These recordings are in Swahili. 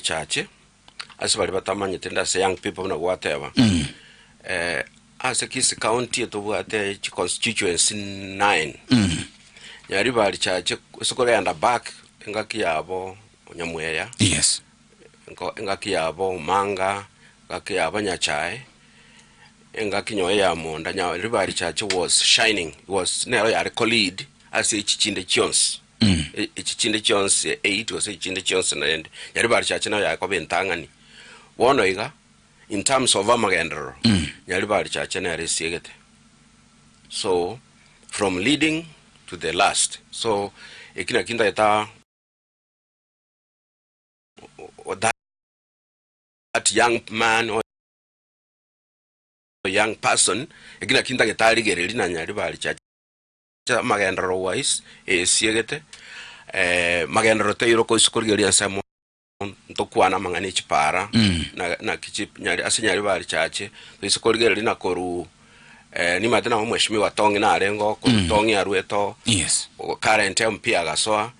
chache asibali batamanyite ndase young people na whatever as a Kisii County to bwate constituency 9 nyari bali chache sokole anda back ngaki yabo Nyamweya yes ngaki yabo Manga ngaki yabo Nyachai ngaki nyoya monda nyari bali chache was shining was nero ya lead as ichinde chons ichinde chons 8 was ichinde chons na end yari bali chache na ya kwa bentangani wono iga in terms of amagendero yari bali chache na yari siegete. So from leading to the last, so ekina kinda eta that young man or young person ekina kinda getali gereli na nyari bali chache magendero wise siegete magendero teiro ko iskori ansamo ntokwana mangani chipara na kichip nyari asinyari bali chache iskori gereli na koru ni madena mheshimiwa Tongi na arengo Tongi arueto yes current MP agasoa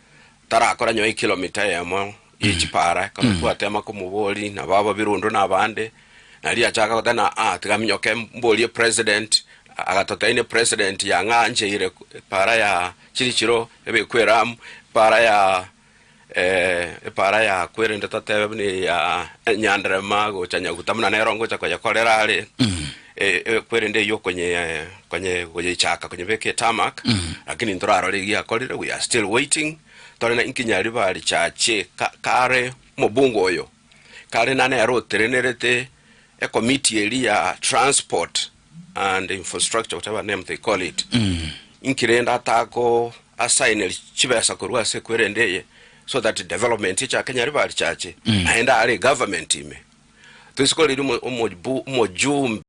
tara akora nyoy kilometre yamo ichipara kwa tema ko muboli na baba birundo na bande na ria chaka kotana tigaminyoke mboli president agatotaine president ya nganje ire para ya chirichiro ebe kweram para ya kwerenda tatebe ni ya nyandre mago chanya kutamna na rongo chakwa ya kolera ale kwerende yo kwenye chaka kwenye beke tamak lakini ndoraro ligia kolera we are still waiting tolena inkinyari bali chache kare mobungo oyo kare nane roterenerete a committee area transport and infrastructure whatever name they call it inkirenda tako assign chibesa kurwa se kwerende so that development cha Kenya bali chache aenda ale government ime tusikoli mo